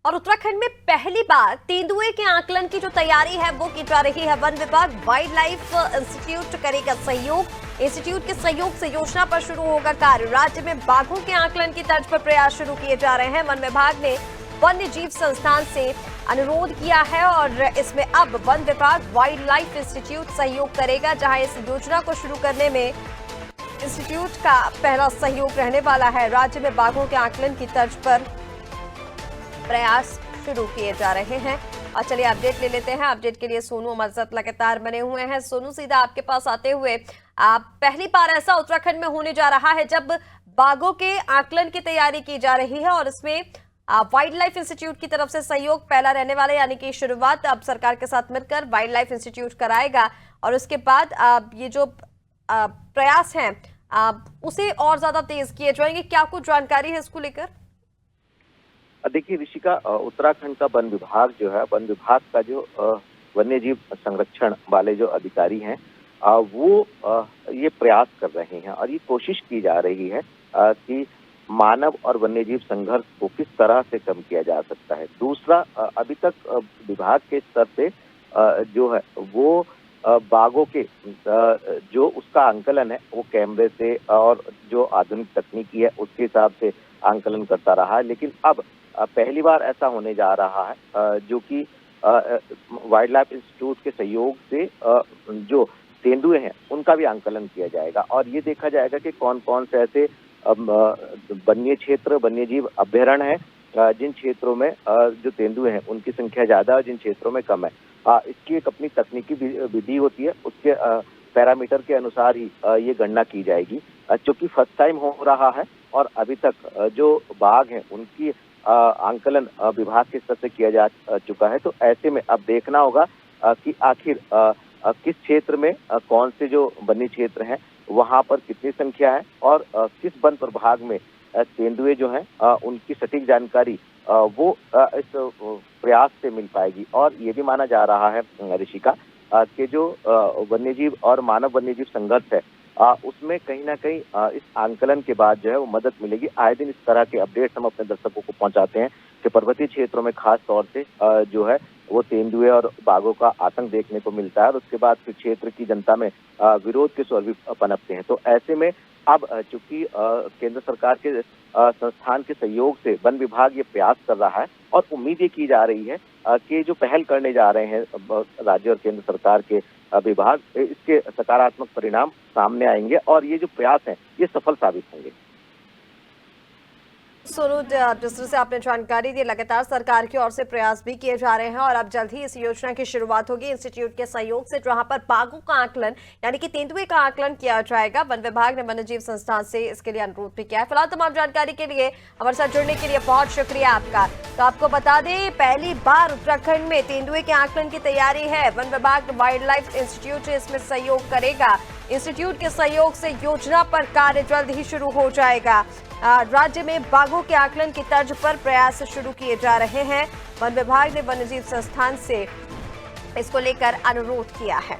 और उत्तराखंड में पहली बार तेंदुए के आकलन की जो तैयारी है वो की जा रही है। वन विभाग वाइल्ड लाइफ इंस्टीट्यूट करेगा सहयोग। इंस्टीट्यूट के सहयोग से योजना पर शुरू होगा कार्य। राज्य में बाघों के आकलन की तर्ज पर प्रयास शुरू किए जा रहे हैं। वन विभाग ने वन्य जीव संस्थान से अनुरोध किया है और इसमें अब वन विभाग वाइल्ड लाइफ इंस्टीट्यूट सहयोग करेगा, जहां इस योजना को शुरू करने में इंस्टीट्यूट का पहला सहयोग रहने वाला है। राज्य में बाघों के आकलन की तर्ज पर प्रयास शुरू किए जा रहे हैं। और चलिए अपडेट ले लेते हैं। अपडेट के लिए सोनू हमारे साथ लगातार बने हुए हैं। सोनू, सीधा आपके पास आते हुए, पहली बार ऐसा उत्तराखंड में होने जा रहा है जब बाघों के आकलन की तैयारी की जा रही है और इसमें वाइल्ड लाइफ इंस्टीट्यूट की तरफ से सहयोग पहला रहने वाला है, यानी कि शुरुआत अब सरकार के साथ मिलकर वाइल्ड लाइफ इंस्टीट्यूट कराएगा और उसके बाद ये जो प्रयास हैं उसे और ज्यादा तेज किए जाएंगे। क्या कुछ जानकारी है इसको लेकर? देखिए ऋषिका, उत्तराखंड का वन विभाग जो है, वन विभाग का जो वन्य जीव संरक्षण वाले जो अधिकारी हैं वो ये प्रयास कर रहे हैं और ये कोशिश की जा रही है कि मानव और वन्य जीव संघर्ष को किस तरह से कम किया जा सकता है। दूसरा, अभी तक विभाग के स्तर से जो है वो बाघों के जो उसका आंकलन है वो कैमरे से और जो आधुनिक तकनीकी है उसके हिसाब से आंकलन करता रहा है, लेकिन अब पहली बार ऐसा होने जा रहा है जो कि वाइल्ड लाइफ इंस्टीट्यूट के सहयोग से जो तेंदुए हैं उनका भी आंकलन किया जाएगा और ये देखा जाएगा कि कौन कौन से ऐसे वन्य क्षेत्र, वन्य जीव अभ्यारण्य है जिन क्षेत्रों में जो तेंदुए हैं उनकी संख्या ज्यादा है और जिन क्षेत्रों में कम है। इसकी एक अपनी तकनीकी विधि होती है, उसके पैरामीटर के अनुसार ही ये गणना की जाएगी। चूंकि फर्स्ट टाइम हो रहा है और अभी तक जो बाघ हैं उनकी आंकलन विभाग के स्तर से किया जा चुका है, तो ऐसे में अब देखना होगा कि आखिर किस क्षेत्र में कौन से जो वन्य क्षेत्र हैं वहां पर कितनी संख्या है और किस वन प्रभाग में तेंदुए जो हैं उनकी सटीक जानकारी वो इस प्रयास से मिल पाएगी। और ये भी माना जा रहा है ऋषिका कि जो वन्यजीव और मानव वन्यजीव संघर्ष है उसमें कहीं ना कहीं इस आंकलन के बाद जो है वो मदद मिलेगी। आए दिन इस तरह के अपडेट्स हम अपने दर्शकों को पहुंचाते हैं कि पर्वतीय क्षेत्रों में खास तौर से जो है वो तेंदुए और बाघों का आतंक देखने को मिलता है और उसके बाद फिर क्षेत्र की जनता में विरोध के स्वर भी पनपते हैं। तो ऐसे में अब चूंकि केंद्र सरकार के संस्थान के सहयोग से वन विभाग ये प्रयास कर रहा है और उम्मीद ये की जा रही है कि जो पहल करने जा रहे हैं राज्य और केंद्र सरकार के विभाग, इसके सकारात्मक परिणाम सामने आएंगे और ये जो प्रयास हैं ये सफल साबित होंगे। सोनू, जिस तरह से आपने जानकारी दी, लगातार सरकार की ओर से प्रयास भी किए जा रहे हैं और अब जल्द ही इस योजना की शुरुआत होगी इंस्टीट्यूट के सहयोग से, जहां पर बाघों का आकलन यानी कि तेंदुए का आकलन किया जाएगा। वन विभाग ने वन्य जीव संस्थान से इसके लिए अनुरोध भी किया है। फिलहाल तमाम जानकारी के लिए हमारे साथ जुड़ने के लिए बहुत शुक्रिया आपका। तो आपको बता दें, पहली बार उत्तराखंड में तेंदुए के आकलन की तैयारी है। वन विभाग वाइल्ड लाइफ इंस्टीट्यूट इसमें सहयोग करेगा। इंस्टीट्यूट के सहयोग से योजना पर कार्य जल्द ही शुरू हो जाएगा। राज्य में बाघों के आकलन की तर्ज पर प्रयास शुरू किए जा रहे हैं। वन विभाग ने वन्यजीव संस्थान से इसको लेकर अनुरोध किया है।